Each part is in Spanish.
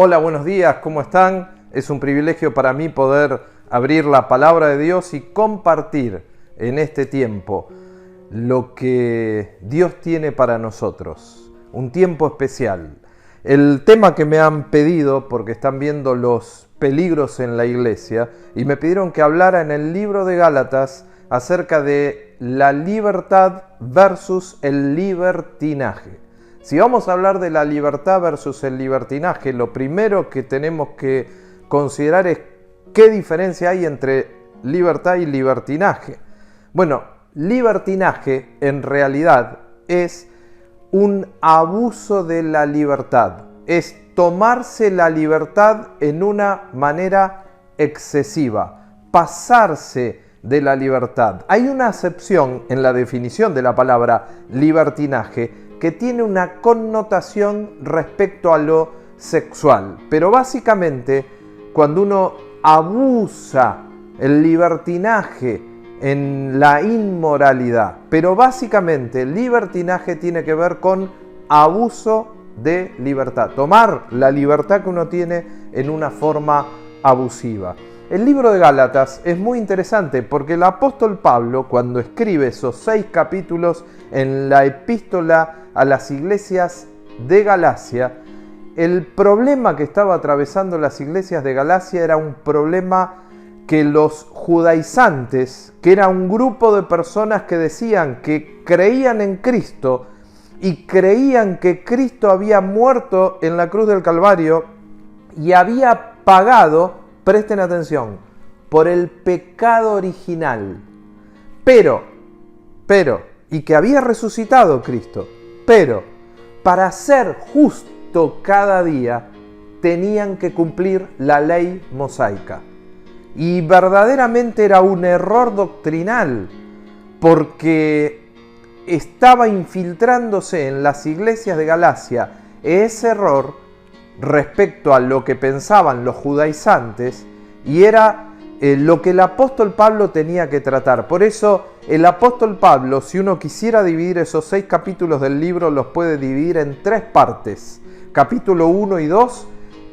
Hola, buenos días, ¿cómo están? Es un privilegio para mí poder abrir la palabra de Dios y compartir en este tiempo lo que Dios tiene para nosotros. Un tiempo especial. El tema que me han pedido, porque están viendo los peligros en la iglesia, y me pidieron que hablara en el libro de Gálatas acerca de la libertad versus el libertinaje. Si vamos a hablar de la libertad versus el libertinaje, lo primero que tenemos que considerar es qué diferencia hay entre libertad y libertinaje. Bueno, libertinaje en realidad es un abuso de la libertad, es tomarse la libertad en una manera excesiva, pasarse de la libertad. Hay una acepción en la definición de la palabra libertinaje que tiene una connotación respecto a lo sexual. Pero básicamente, cuando uno abusa el libertinaje en la inmoralidad, pero básicamente el libertinaje tiene que ver con abuso de libertad, tomar la libertad que uno tiene en una forma abusiva. El libro de Gálatas es muy interesante porque el apóstol Pablo, cuando escribe esos 6 capítulos en la epístola a las iglesias de Galacia, el problema que estaba atravesando las iglesias de Galacia era un problema que los judaizantes, que era un grupo de personas que decían que creían en Cristo y creían que Cristo había muerto en la cruz del Calvario y había pagado, presten atención, por el pecado original, pero, y que había resucitado Cristo, pero para ser justo cada día tenían que cumplir la ley mosaica. Y verdaderamente era un error doctrinal, porque estaba infiltrándose en las iglesias de Galacia ese error respecto a lo que pensaban los judaizantes, y era lo que el apóstol Pablo tenía que tratar. Por eso el apóstol Pablo, si uno quisiera dividir esos 6 capítulos del libro, los puede dividir en 3 partes. Capítulo 1 y 2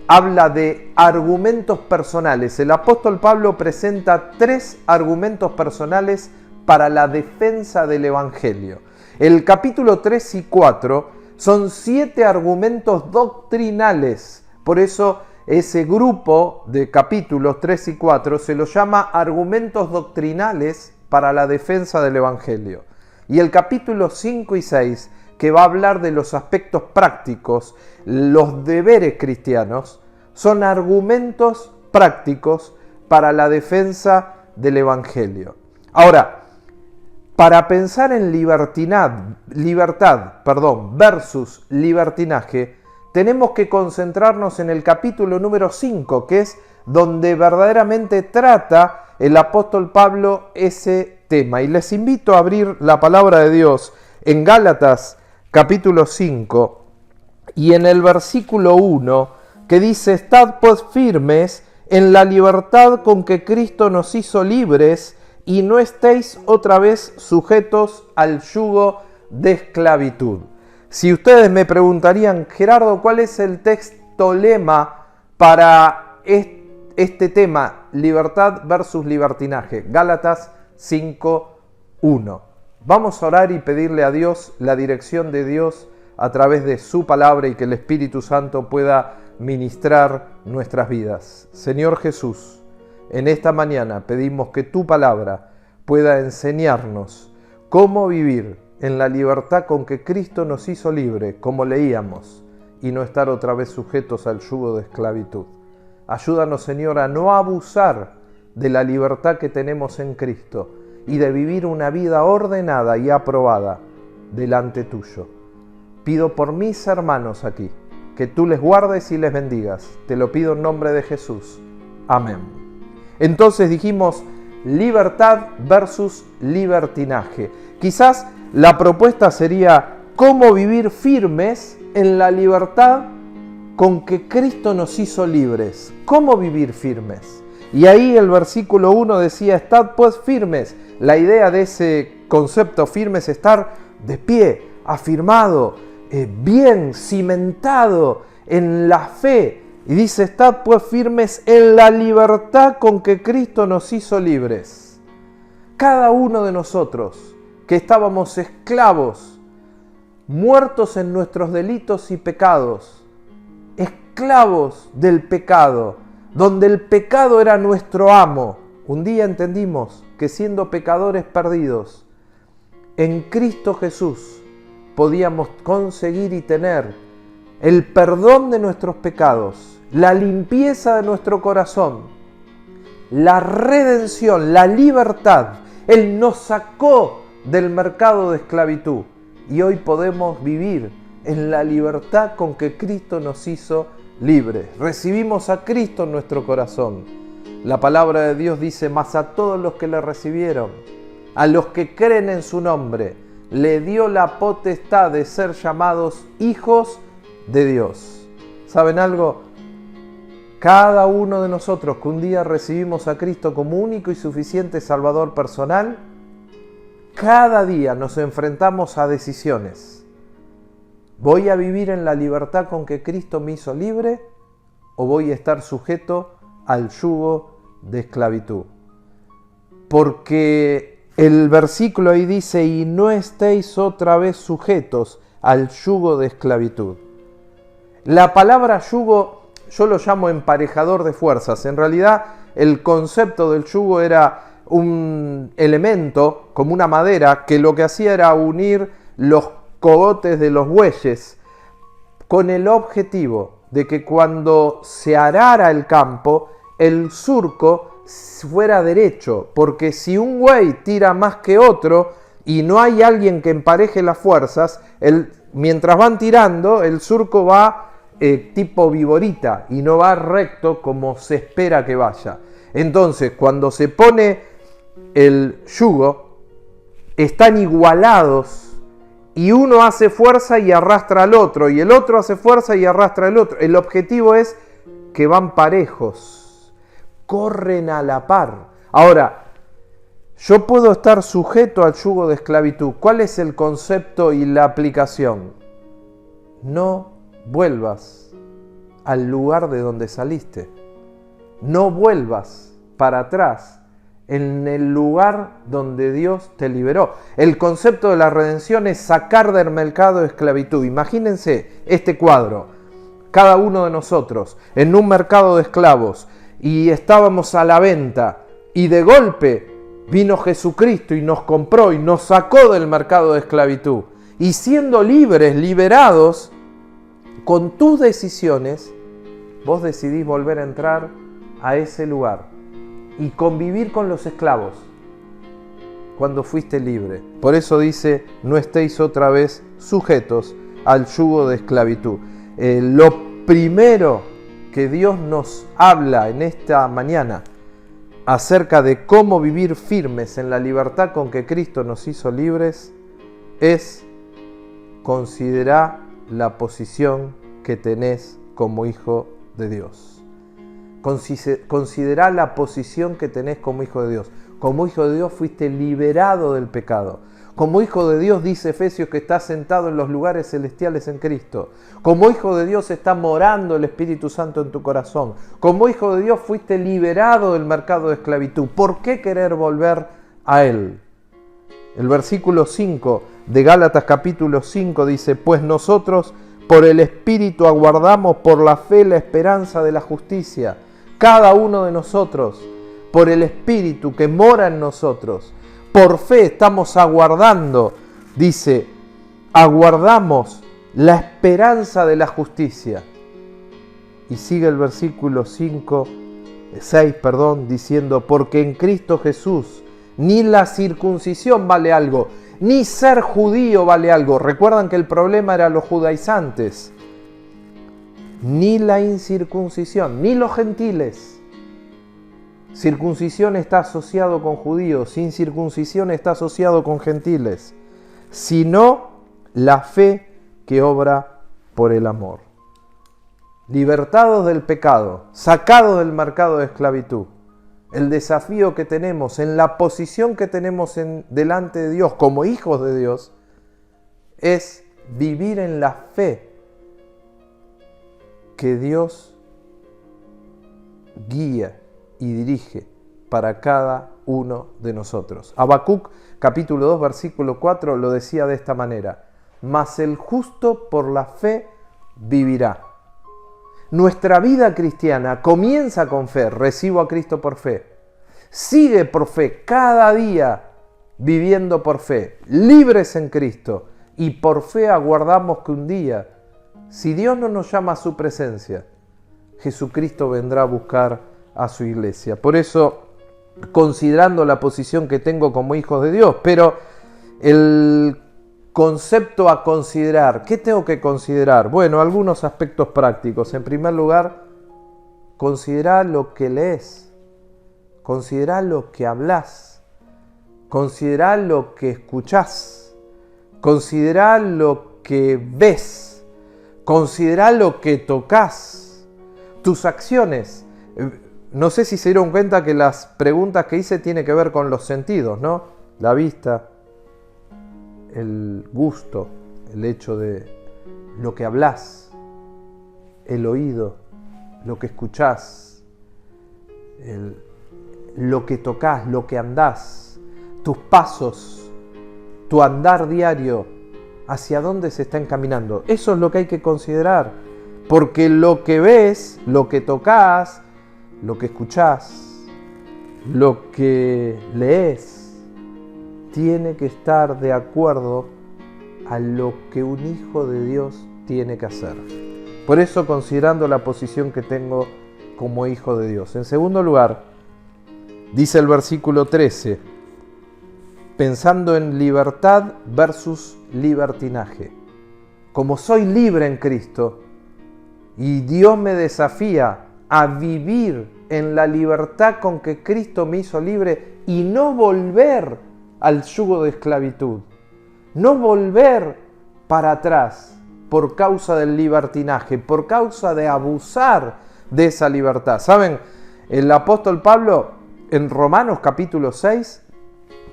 habla de argumentos personales. El apóstol Pablo presenta 3 argumentos personales para la defensa del evangelio. El capítulo 3 y 4 son 7 argumentos doctrinales. Por eso ese grupo de capítulos 3 y 4 se los llama argumentos doctrinales para la defensa del evangelio. Y el capítulo 5 y 6, que va a hablar de los aspectos prácticos, los deberes cristianos, son argumentos prácticos para la defensa del evangelio. Ahora, para pensar en libertad versus libertinaje, tenemos que concentrarnos en el capítulo número 5, que es donde verdaderamente trata el apóstol Pablo ese tema. Y les invito a abrir la palabra de Dios en Gálatas capítulo 5 y en el versículo 1, que dice: «Estad pues firmes en la libertad con que Cristo nos hizo libres, y no estéis otra vez sujetos al yugo de esclavitud». Si ustedes me preguntarían: Gerardo, ¿cuál es el texto lema para este tema, libertad versus libertinaje? Gálatas 5:1. Vamos a orar y pedirle a Dios la dirección de Dios a través de su palabra y que el Espíritu Santo pueda ministrar nuestras vidas. Señor Jesús, en esta mañana pedimos que tu palabra pueda enseñarnos cómo vivir en la libertad con que Cristo nos hizo libre, como leíamos, y no estar otra vez sujetos al yugo de esclavitud. Ayúdanos, Señor, a no abusar de la libertad que tenemos en Cristo y de vivir una vida ordenada y aprobada delante tuyo. Pido por mis hermanos aquí, que tú les guardes y les bendigas. Te lo pido en nombre de Jesús. Amén. Entonces dijimos libertad versus libertinaje. Quizás la propuesta sería cómo vivir firmes en la libertad con que Cristo nos hizo libres. ¿Cómo vivir firmes? Y ahí el versículo 1 decía: «Estad pues firmes». La idea de ese concepto firme es estar de pie, afirmado, bien cimentado en la fe, Y dice, estad pues firmes en la libertad con que Cristo nos hizo libres. Cada uno de nosotros que estábamos esclavos, muertos en nuestros delitos y pecados, esclavos del pecado, donde el pecado era nuestro amo, un día entendimos que siendo pecadores perdidos, en Cristo Jesús podíamos conseguir y tener el perdón de nuestros pecados, la limpieza de nuestro corazón, la redención, la libertad. Él nos sacó del mercado de esclavitud y hoy podemos vivir en la libertad con que Cristo nos hizo libres. Recibimos a Cristo en nuestro corazón. La palabra de Dios dice, mas a todos los que le recibieron, a los que creen en su nombre, le dio la potestad de ser llamados hijos de Dios. ¿Saben algo? Cada uno de nosotros que un día recibimos a Cristo como único y suficiente Salvador personal, cada día nos enfrentamos a decisiones. ¿Voy a vivir en la libertad con que Cristo me hizo libre o voy a estar sujeto al yugo de esclavitud? Porque el versículo ahí dice, y no estéis otra vez sujetos al yugo de esclavitud. La palabra yugo yo lo llamo emparejador de fuerzas. En realidad el concepto del yugo era un elemento como una madera que lo que hacía era unir los cogotes de los bueyes con el objetivo de que cuando se arara el campo el surco fuera derecho, porque si un buey tira más que otro y no hay alguien que empareje las fuerzas, mientras van tirando el surco va tipo viborita y no va recto como se espera que vaya. Entonces, cuando se pone el yugo, están igualados y uno hace fuerza y arrastra al otro y el otro hace fuerza y arrastra al otro. El objetivo es que van parejos, corren a la par. Ahora, yo puedo estar sujeto al yugo de esclavitud. ¿Cuál es el concepto y la aplicación? No vuelvas al lugar de donde saliste. No vuelvas para atrás en el lugar donde Dios te liberó. El concepto de la redención es sacar del mercado de esclavitud. Imagínense este cuadro. Cada uno de nosotros en un mercado de esclavos y estábamos a la venta y de golpe vino Jesucristo y nos compró y nos sacó del mercado de esclavitud. Y siendo libres, liberados, con tus decisiones, vos decidís volver a entrar a ese lugar y convivir con los esclavos cuando fuiste libre. Por eso dice, no estéis otra vez sujetos al yugo de esclavitud. Lo primero que Dios nos habla en esta mañana acerca de cómo vivir firmes en la libertad con que Cristo nos hizo libres es considerar la posición que tenés como hijo de Dios. Considerá la posición que tenés como hijo de Dios. Como hijo de Dios fuiste liberado del pecado. Como hijo de Dios dice Efesios que estás sentado en los lugares celestiales en Cristo. Como hijo de Dios está morando el Espíritu Santo en tu corazón. Como hijo de Dios fuiste liberado del mercado de esclavitud. ¿Por qué querer volver a Él? El versículo 5 de Gálatas capítulo 5 dice, pues nosotros por el Espíritu aguardamos por la fe la esperanza de la justicia. Cada uno de nosotros, por el Espíritu que mora en nosotros, por fe estamos aguardando, dice, aguardamos la esperanza de la justicia. Y sigue el versículo 6, diciendo, porque en Cristo Jesús ni la circuncisión vale algo, ni ser judío vale algo. Recuerdan que el problema era los judaizantes. Ni la incircuncisión, ni los gentiles. Circuncisión está asociado con judíos, incircuncisión está asociado con gentiles, sino la fe que obra por el amor. Libertados del pecado, sacados del mercado de esclavitud. El desafío que tenemos, en la posición que tenemos delante de Dios como hijos de Dios, es vivir en la fe que Dios guía y dirige para cada uno de nosotros. Habacuc capítulo 2 versículo 4 lo decía de esta manera: mas el justo por la fe vivirá. Nuestra vida cristiana comienza con fe, recibo a Cristo por fe, sigue por fe, cada día viviendo por fe, libres en Cristo, y por fe aguardamos que un día, si Dios no nos llama a su presencia, Jesucristo vendrá a buscar a su iglesia. Por eso, considerando la posición que tengo como hijo de Dios, pero el concepto a considerar, ¿qué tengo que considerar? Bueno, algunos aspectos prácticos. En primer lugar, considera lo que lees, considera lo que hablas, considera lo que escuchás, considera lo que ves, considera lo que tocas, tus acciones. No sé si se dieron cuenta que las preguntas que hice tienen que ver con los sentidos, ¿no? La vista, el gusto, el hecho de lo que hablas, el oído, lo que escuchás, lo que tocas, lo que andás, tus pasos, tu andar diario, hacia dónde se está encaminando. Eso es lo que hay que considerar, porque lo que ves, lo que tocas, lo que escuchás, lo que lees, tiene que estar de acuerdo a lo que un hijo de Dios tiene que hacer. Por eso, considerando la posición que tengo como hijo de Dios. En segundo lugar, dice el versículo 13, pensando en libertad versus libertinaje. Como soy libre en Cristo y Dios me desafía a vivir en la libertad con que Cristo me hizo libre y no volver al yugo de esclavitud, no volver para atrás por causa del libertinaje, por causa de abusar de esa libertad. ¿Saben? El apóstol Pablo en Romanos capítulo 6,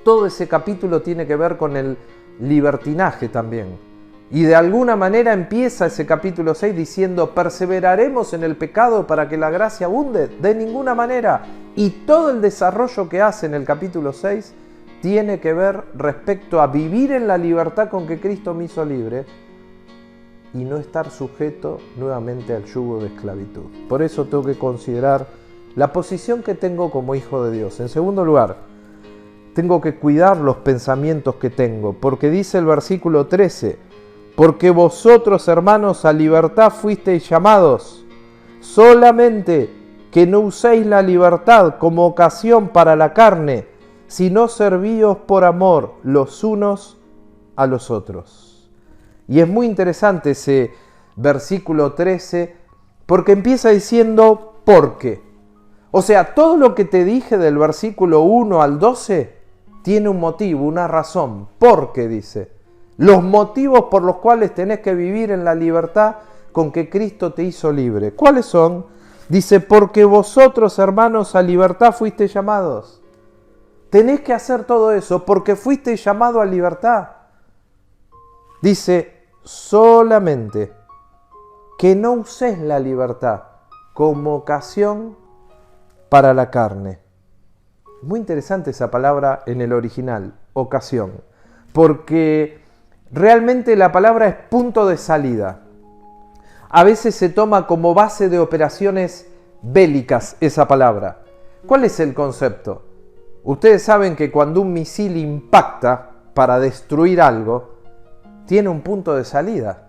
todo ese capítulo tiene que ver con el libertinaje también. Y de alguna manera empieza ese capítulo 6 diciendo: ¿perseveraremos en el pecado para que la gracia abunde? De ninguna manera. Y todo el desarrollo que hace en el capítulo 6 tiene que ver respecto a vivir en la libertad con que Cristo me hizo libre y no estar sujeto nuevamente al yugo de esclavitud. Por eso tengo que considerar la posición que tengo como hijo de Dios. En segundo lugar, tengo que cuidar los pensamientos que tengo, porque dice el versículo 13, porque vosotros, hermanos, a libertad fuisteis llamados, solamente que no uséis la libertad como ocasión para la carne, sino servíos por amor los unos a los otros. Y es muy interesante ese versículo 13, porque empieza diciendo porque. O sea, todo lo que te dije del versículo 1 al 12 tiene un motivo, una razón. Porque, dice, los motivos por los cuales tenés que vivir en la libertad con que Cristo te hizo libre. ¿Cuáles son? Dice, porque vosotros, hermanos, a libertad fuisteis llamados. Tenés que hacer todo eso porque fuiste llamado a libertad. Dice, solamente que no uses la libertad como ocasión para la carne. Muy interesante esa palabra en el original, ocasión, porque realmente la palabra es punto de salida. A veces se toma como base de operaciones bélicas esa palabra. ¿Cuál es el concepto? Ustedes saben que cuando un misil impacta para destruir algo, tiene un punto de salida.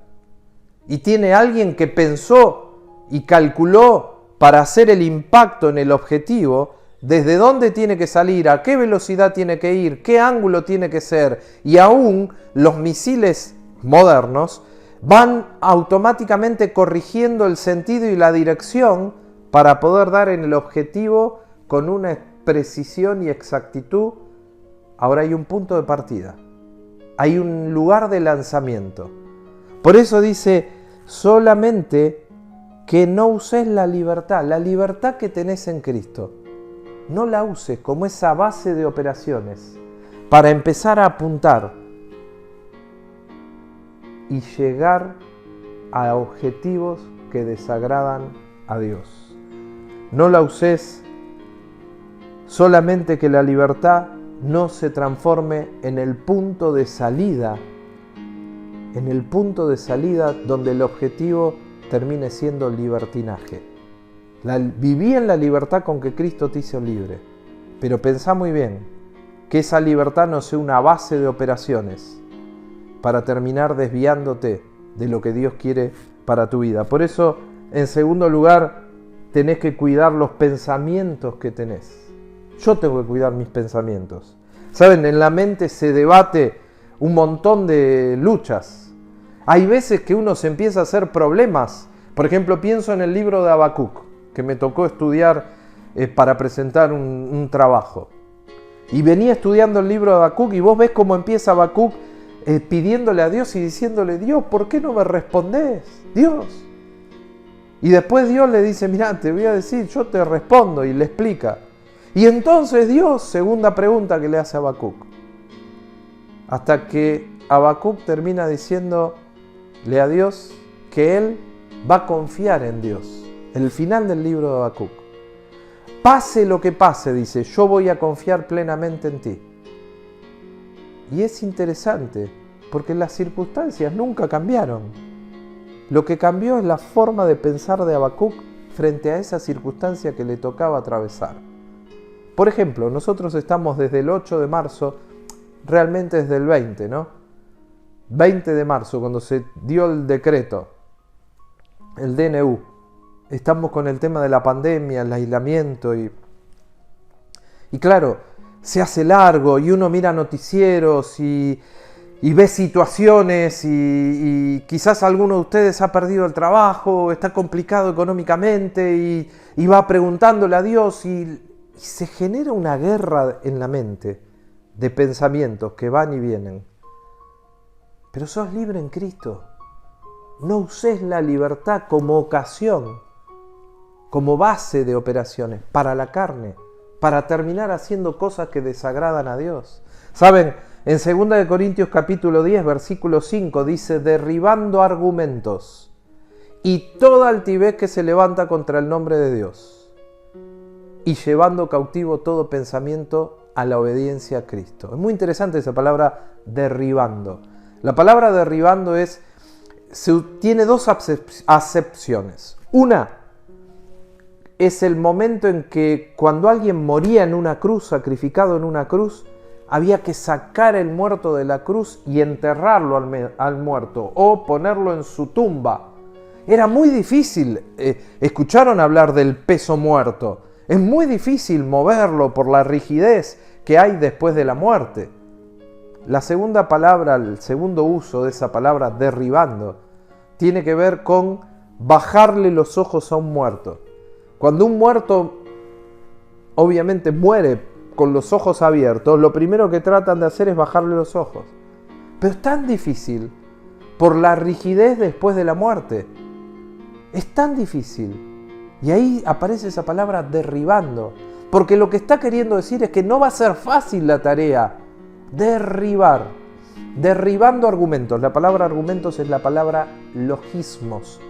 Y tiene alguien que pensó y calculó para hacer el impacto en el objetivo, desde dónde tiene que salir, a qué velocidad tiene que ir, qué ángulo tiene que ser. Y aún los misiles modernos van automáticamente corrigiendo el sentido y la dirección para poder dar en el objetivo con una precisión y exactitud. Ahora hay un punto de partida, hay un lugar de lanzamiento. Por eso dice, solamente que no uses la libertad que tenés en Cristo. No la uses como esa base de operaciones para empezar a apuntar y llegar a objetivos que desagradan a Dios. no la uses solamente que la libertad no se transforme en el punto de salida, donde el objetivo termine siendo libertinaje. Viví en la libertad con que Cristo te hizo libre, pero pensá muy bien que esa libertad no sea una base de operaciones para terminar desviándote de lo que Dios quiere para tu vida. Por eso, en segundo lugar, tenés que cuidar los pensamientos que tenés. Yo tengo que cuidar mis pensamientos. Saben, en la mente se debate un montón de luchas. Hay veces que uno se empieza a hacer problemas. Por ejemplo, pienso en el libro de Habacuc, que me tocó estudiar para presentar un trabajo. Y venía estudiando el libro de Habacuc y vos ves cómo empieza Habacuc pidiéndole a Dios y diciéndole: Dios, ¿por qué no me respondés? Dios. Y después Dios le dice: mirá, te voy a decir, yo te respondo, y le explica. Y entonces Dios, segunda pregunta que le hace a Habacuc. Hasta que Habacuc termina diciéndole a Dios que él va a confiar en Dios. El final del libro de Habacuc. Pase lo que pase, dice, yo voy a confiar plenamente en ti. Y es interesante, porque las circunstancias nunca cambiaron. Lo que cambió es la forma de pensar de Habacuc frente a esa circunstancia que le tocaba atravesar. Por ejemplo, nosotros estamos desde el 8 de marzo, realmente desde el 20, ¿no? 20 de marzo, cuando se dio el decreto, el DNU. Estamos con el tema de la pandemia, el aislamiento y claro, se hace largo y uno mira noticieros y ve situaciones y quizás alguno de ustedes ha perdido el trabajo, está complicado económicamente y va preguntándole a Dios y se genera una guerra en la mente de pensamientos que van y vienen. Pero sos libre en Cristo. No uses la libertad como ocasión, como base de operaciones para la carne, para terminar haciendo cosas que desagradan a Dios. ¿Saben? En 2 Corintios capítulo 10, versículo 5 dice: derribando argumentos y toda altivez que se levanta contra el nombre de Dios, y llevando cautivo todo pensamiento a la obediencia a Cristo. Es muy interesante esa palabra derribando. La palabra derribando tiene dos acepciones. Una es el momento en que cuando alguien moría en una cruz, sacrificado en una cruz, había que sacar el muerto de la cruz y enterrarlo al muerto o ponerlo en su tumba. Era muy difícil. Escucharon hablar del peso muerto. Es muy difícil moverlo por la rigidez que hay después de la muerte. La segunda palabra, el segundo uso de esa palabra derribando, tiene que ver con bajarle los ojos a un muerto. Cuando un muerto obviamente muere con los ojos abiertos, lo primero que tratan de hacer es bajarle los ojos. Pero es tan difícil por la rigidez después de la muerte. Es tan difícil. Y ahí aparece esa palabra derribando. Porque lo que está queriendo decir es que no va a ser fácil la tarea. Derribar. Derribando argumentos. La palabra argumentos es la palabra logismos,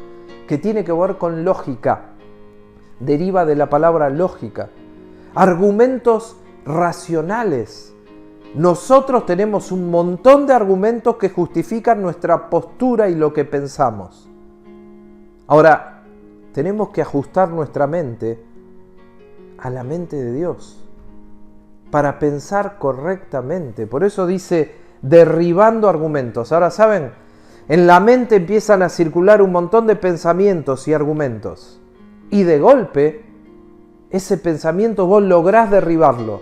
que tiene que ver con lógica. Deriva de la palabra lógica. Argumentos racionales. Nosotros tenemos un montón de argumentos que justifican nuestra postura y lo que pensamos. Ahora, tenemos que ajustar nuestra mente a la mente de Dios para pensar correctamente. Por eso dice derribando argumentos. Ahora, ¿saben? En la mente empiezan a circular un montón de pensamientos y argumentos. Y de golpe, ese pensamiento vos lográs derribarlo.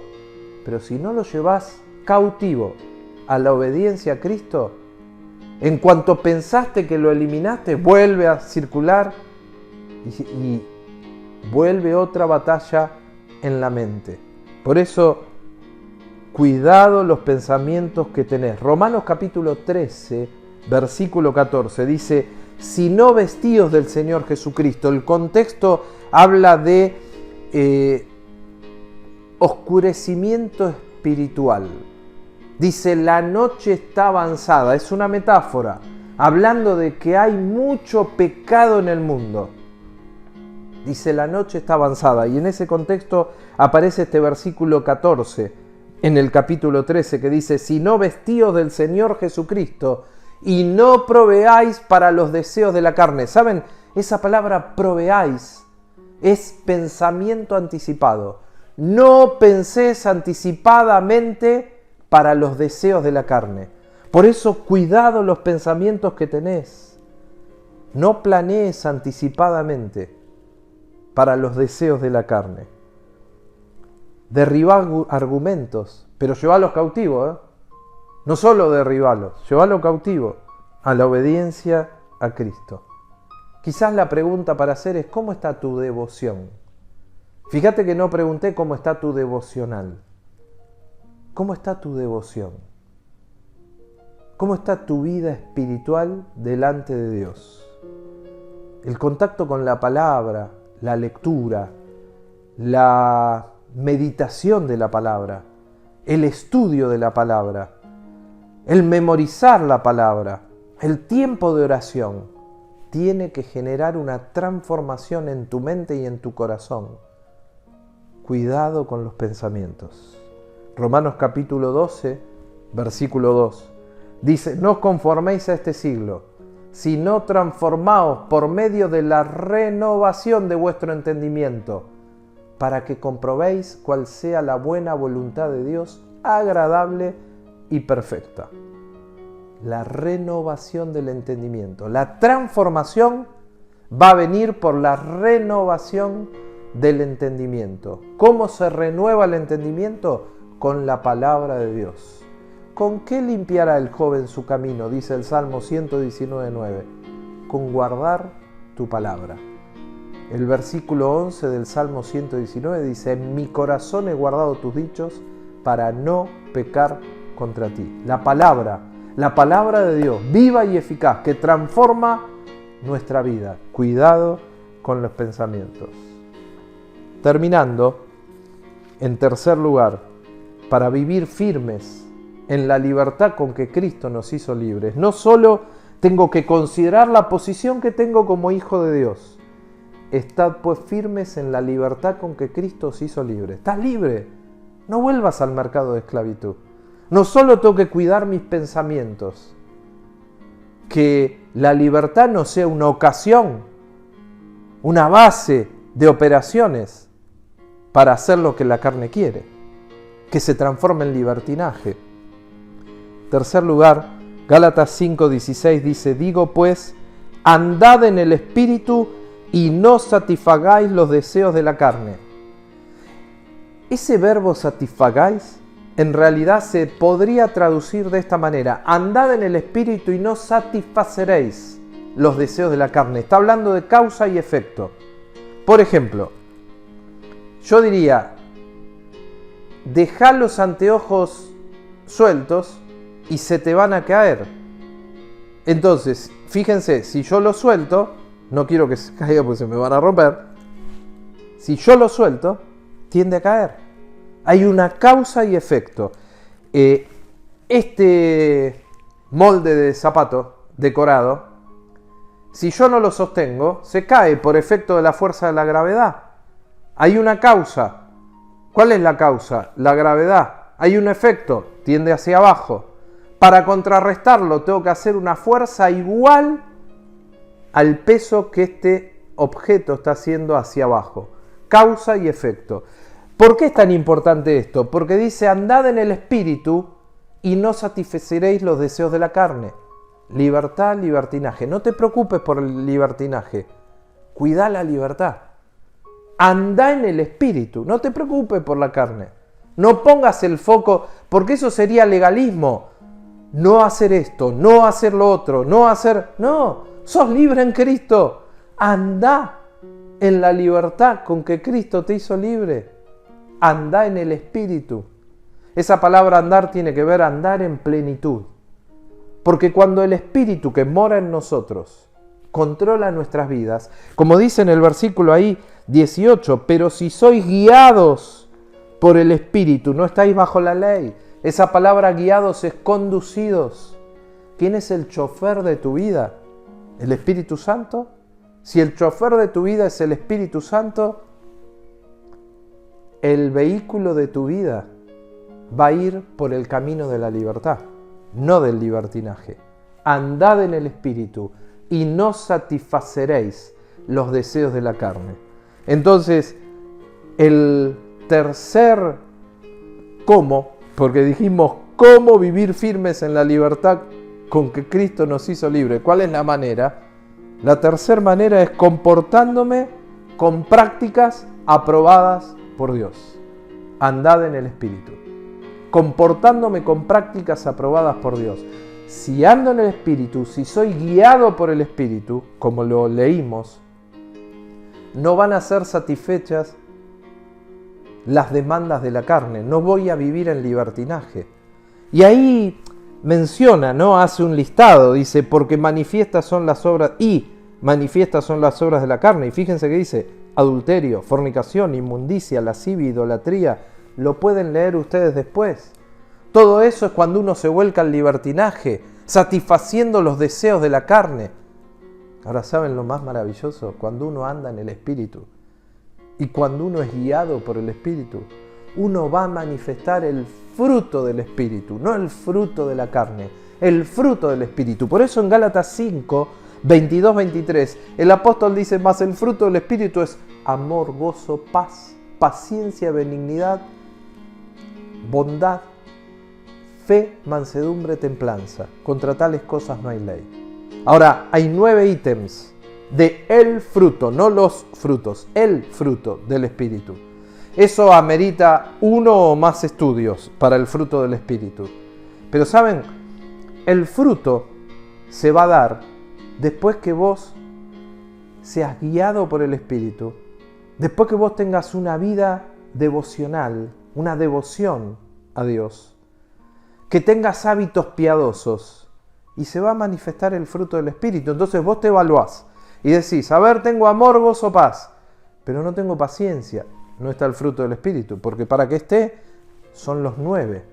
Pero si no lo llevás cautivo a la obediencia a Cristo, en cuanto pensaste que lo eliminaste, vuelve a circular y vuelve otra batalla en la mente. Por eso, cuidado los pensamientos que tenés. Romanos capítulo 13, versículo 14, dice: si no vestidos del Señor Jesucristo. El contexto habla de oscurecimiento espiritual. Dice: la noche está avanzada. Es una metáfora, hablando de que hay mucho pecado en el mundo. Dice, la noche está avanzada. Y en ese contexto aparece este versículo 14 en el capítulo 13 que dice, si no vestíos del Señor Jesucristo y no proveáis para los deseos de la carne. ¿Saben? Esa palabra proveáis es pensamiento anticipado. No penséis anticipadamente para los deseos de la carne. Por eso, cuidado los pensamientos que tenés. No planees anticipadamente para los deseos de la carne. Derribá argumentos, pero llevalos cautivos, No solo derribalos, llevalos cautivos a la obediencia a Cristo. Quizás la pregunta para hacer es, ¿cómo está tu devoción? Fíjate que no pregunté cómo está tu devocional. ¿Cómo está tu devoción? ¿Cómo está tu vida espiritual delante de Dios? El contacto con la palabra, la lectura, la meditación de la palabra, el estudio de la palabra, el memorizar la palabra, el tiempo de oración, tiene que generar una transformación en tu mente y en tu corazón. Cuidado con los pensamientos. Romanos capítulo 12, versículo 2. Dice, no os conforméis a este siglo, sino transformaos por medio de la renovación de vuestro entendimiento, para que comprobéis cuál sea la buena voluntad de Dios, agradable y perfecta. La renovación del entendimiento. La transformación va a venir por la renovación del entendimiento. ¿Cómo se renueva el entendimiento? Con la palabra de Dios. ¿Con qué limpiará el joven su camino? Dice el Salmo 119:9. Con guardar tu palabra. El versículo 11 del Salmo 119 dice, en mi corazón he guardado tus dichos para no pecar contra ti. La palabra de Dios, viva y eficaz, que transforma nuestra vida. Cuidado con los pensamientos. Terminando, en tercer lugar, para vivir firmes en la libertad con que Cristo nos hizo libres, no solo tengo que considerar la posición que tengo como hijo de Dios. Estad pues firmes en la libertad con que Cristo os hizo libres. Estás libre. No vuelvas al mercado de esclavitud. No solo tengo que cuidar mis pensamientos. Que la libertad no sea una ocasión, una base de operaciones para hacer lo que la carne quiere. Que se transforme en libertinaje. Tercer lugar, Gálatas 5:16 dice, digo pues, andad en el Espíritu y no satisfagáis los deseos de la carne. Ese verbo satisfagáis en realidad se podría traducir de esta manera, andad en el Espíritu y no satisfaceréis los deseos de la carne. Está hablando de causa y efecto. Por ejemplo, yo diría, dejá los anteojos sueltos y se te van a caer. Entonces, fíjense, si yo los suelto, no quiero que se caiga porque se me van a romper. Si yo lo suelto, tiende a caer. Hay una causa y efecto. Este molde de zapato decorado, si yo no lo sostengo, se cae por efecto de la fuerza de la gravedad. Hay una causa. ¿Cuál es la causa? La gravedad. Hay un efecto, tiende hacia abajo. Para contrarrestarlo, tengo que hacer una fuerza igual al peso que este objeto está haciendo hacia abajo. Causa y efecto. ¿Por qué es tan importante esto? Porque dice, andad en el Espíritu y no satisfaceréis los deseos de la carne. Libertad, libertinaje. No te preocupes por el libertinaje. Cuidá la libertad. Andá en el Espíritu. No te preocupes por la carne. No pongas el foco, porque eso sería legalismo. No hacer esto, no hacer lo otro, no hacer... No. Sos libre en Cristo. Andá en la libertad con que Cristo te hizo libre. Andá en el Espíritu. Esa palabra andar tiene que ver andar en plenitud. Porque cuando el Espíritu que mora en nosotros controla nuestras vidas, como dice en el versículo ahí 18, pero si sois guiados por el Espíritu, no estáis bajo la ley. Esa palabra guiados es conducidos. ¿Quién es el chofer de tu vida? ¿El Espíritu Santo? Si el chofer de tu vida es el Espíritu Santo, el vehículo de tu vida va a ir por el camino de la libertad, no del libertinaje. Andad en el Espíritu y no satisfaceréis los deseos de la carne. Entonces, el tercer cómo, porque dijimos cómo vivir firmes en la libertad con que Cristo nos hizo libres. ¿Cuál es la manera? La tercera manera es comportándome con prácticas aprobadas por Dios. Andad en el Espíritu. Comportándome con prácticas aprobadas por Dios. Si ando en el Espíritu, si soy guiado por el Espíritu, como lo leímos, no van a ser satisfechas las demandas de la carne. No voy a vivir en libertinaje. Y ahí menciona, ¿no? Hace un listado, dice, porque manifiestas son las obras de la carne. Y fíjense que dice, adulterio, fornicación, inmundicia, lascivia, idolatría. Lo pueden leer ustedes después. Todo eso es cuando uno se vuelca al libertinaje, satisfaciendo los deseos de la carne. Ahora, ¿saben lo más maravilloso? Cuando uno anda en el Espíritu y cuando uno es guiado por el Espíritu, uno va a manifestar el fruto del Espíritu, no el fruto de la carne, el fruto del Espíritu. Por eso en Gálatas 5, 22, 23, el apóstol dice, más el fruto del Espíritu es amor, gozo, paz, paciencia, benignidad, bondad, fe, mansedumbre, templanza. Contra tales cosas no hay ley. Ahora, hay 9 ítems de el fruto, no los frutos, el fruto del Espíritu. Eso amerita uno o más estudios para el fruto del Espíritu. Pero ¿saben? El fruto se va a dar después que vos seas guiado por el Espíritu, después que vos tengas una vida devocional, una devoción a Dios, que tengas hábitos piadosos, y se va a manifestar el fruto del Espíritu. Entonces vos te evaluás y decís, a ver, tengo amor, gozo, paz, pero no tengo paciencia. No está el fruto del Espíritu, porque para que esté son los 9.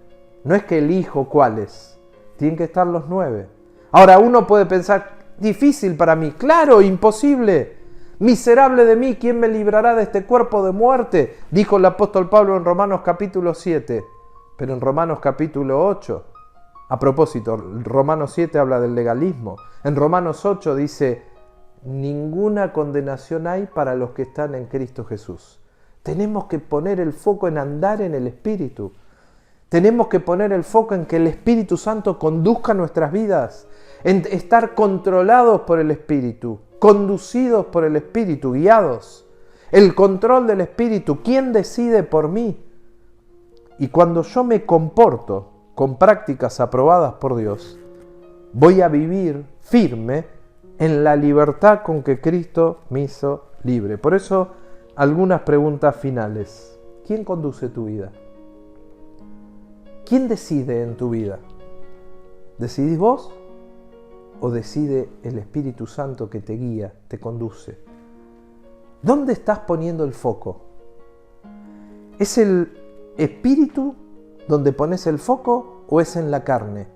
No es que elijo cuáles, tienen que estar los 9. Ahora uno puede pensar, difícil para mí, claro, imposible. Miserable de mí, ¿quién me librará de este cuerpo de muerte? Dijo el apóstol Pablo en Romanos capítulo 7, pero en Romanos capítulo 8, a propósito, Romanos 7 habla del legalismo. En Romanos 8 dice, ninguna condenación hay para los que están en Cristo Jesús. Tenemos que poner el foco en andar en el Espíritu. Tenemos que poner el foco en que el Espíritu Santo conduzca nuestras vidas, en estar controlados por el Espíritu, conducidos por el Espíritu, guiados. El control del Espíritu, ¿quién decide por mí? Y cuando yo me comporto con prácticas aprobadas por Dios, voy a vivir firme en la libertad con que Cristo me hizo libre. Por eso, algunas preguntas finales. ¿Quién conduce tu vida? ¿Quién decide en tu vida? ¿Decidís vos o decide el Espíritu Santo que te guía, te conduce? ¿Dónde estás poniendo el foco? ¿Es el Espíritu donde pones el foco o es en la carne?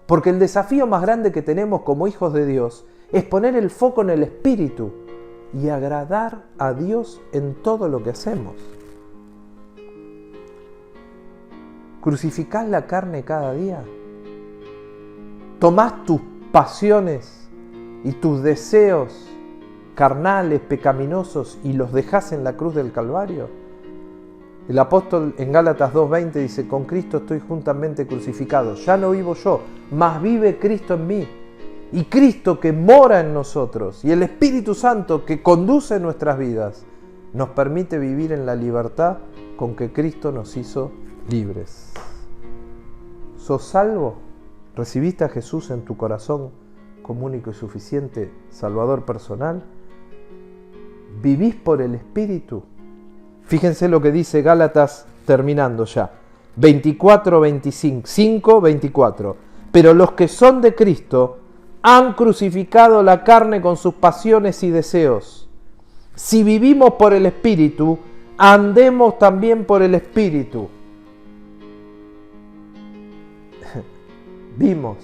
Porque el desafío más grande que tenemos como hijos de Dios es poner el foco en el Espíritu y agradar a Dios en todo lo que hacemos. ¿Crucificás la carne cada día? ¿Tomás tus pasiones y tus deseos carnales, pecaminosos y los dejás en la cruz del Calvario? El apóstol en Gálatas 2:20 dice, con Cristo estoy juntamente crucificado. Ya no vivo yo, mas vive Cristo en mí. Y Cristo que mora en nosotros y el Espíritu Santo que conduce nuestras vidas nos permite vivir en la libertad con que Cristo nos hizo libres. ¿Sos salvo? ¿Recibiste a Jesús en tu corazón como único y suficiente Salvador personal? ¿Vivís por el Espíritu? Fíjense lo que dice Gálatas, terminando ya, 24, 25, 5, 24. Pero los que son de Cristo han crucificado la carne con sus pasiones y deseos. Si vivimos por el Espíritu, andemos también por el Espíritu. Vimos,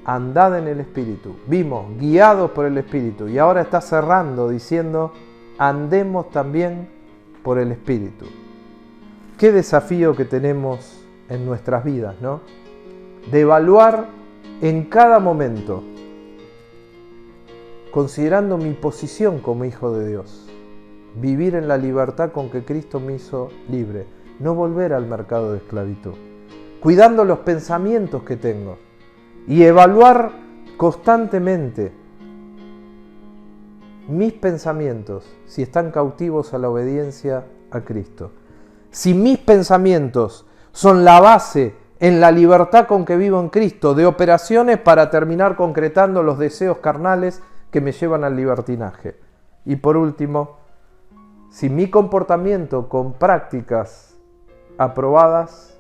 andad en el Espíritu. Vimos, guiados por el Espíritu. Y ahora está cerrando diciendo, andemos también por el Espíritu. Qué desafío que tenemos en nuestras vidas, ¿no? De evaluar en cada momento, considerando mi posición como hijo de Dios, vivir en la libertad con que Cristo me hizo libre, no volver al mercado de esclavitud, cuidando los pensamientos que tengo y evaluar constantemente mis pensamientos, si están cautivos a la obediencia a Cristo. Si mis pensamientos son la base en la libertad con que vivo en Cristo, de operaciones para terminar concretando los deseos carnales que me llevan al libertinaje. Y por último, si mi comportamiento con prácticas aprobadas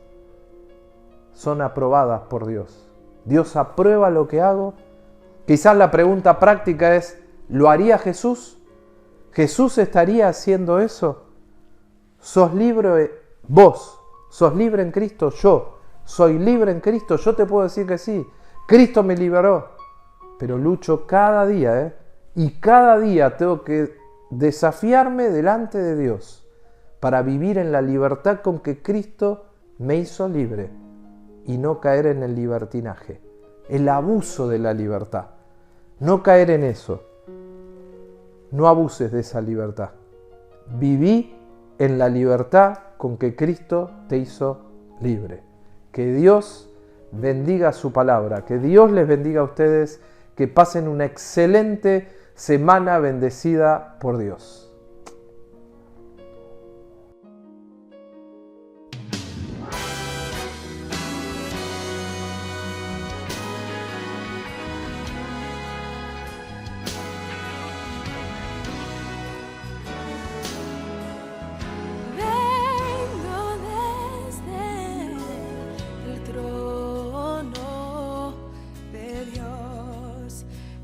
son aprobadas por Dios. Dios aprueba lo que hago. Quizás la pregunta práctica es, ¿lo haría Jesús? ¿Jesús estaría haciendo eso? ¿Sos libre vos? ¿Sos libre en Cristo? Yo. ¿Soy libre en Cristo? Yo te puedo decir que sí. Cristo me liberó. Pero lucho cada día, y cada día tengo que desafiarme delante de Dios para vivir en la libertad con que Cristo me hizo libre y no caer en el libertinaje, el abuso de la libertad. No caer en eso. No abuses de esa libertad. Viví en la libertad con que Cristo te hizo libre. Que Dios bendiga su palabra, que Dios les bendiga a ustedes, que pasen una excelente semana bendecida por Dios.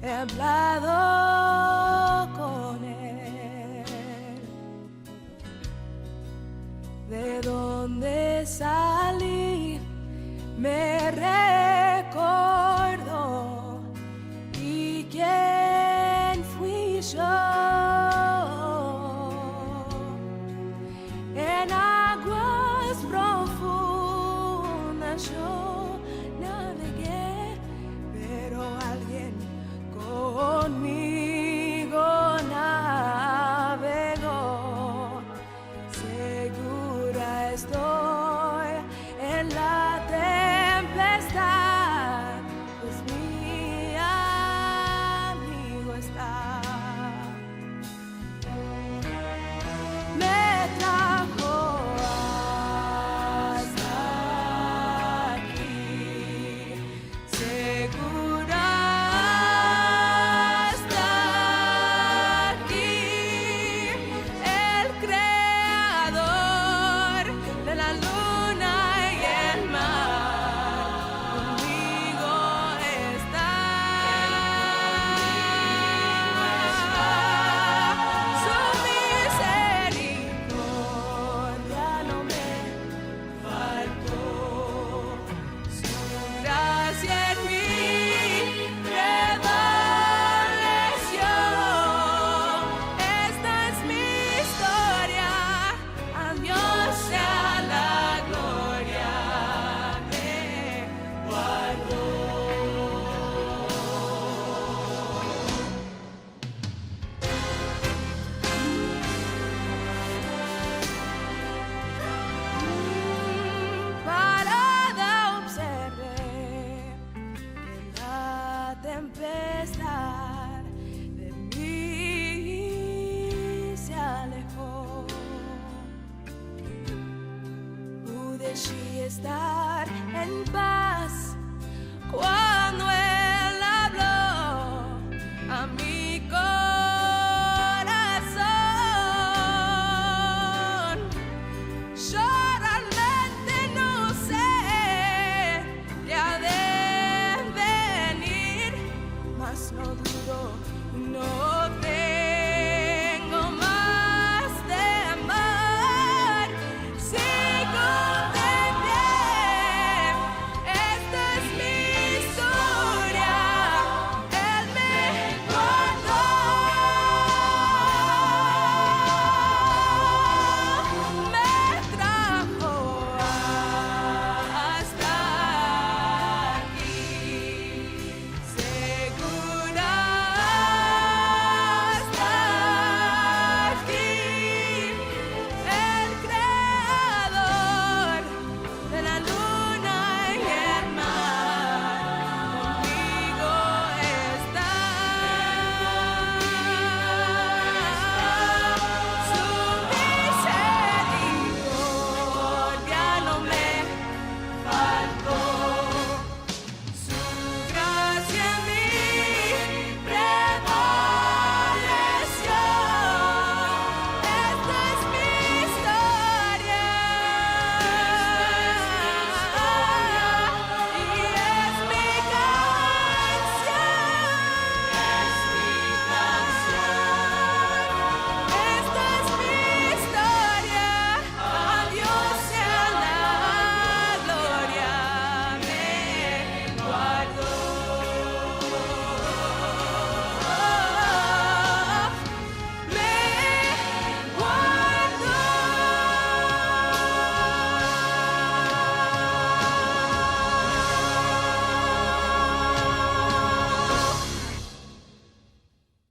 He hablado con él. De dónde salí me recordó, y quién fui yo. En aguas profundas yo navegué, pero alguien conmigo navegó. Segura estoy en la tempestad, pues mi amigo está. Me trajo hasta aquí, segura. De mí se alejó. Pude estar en paz.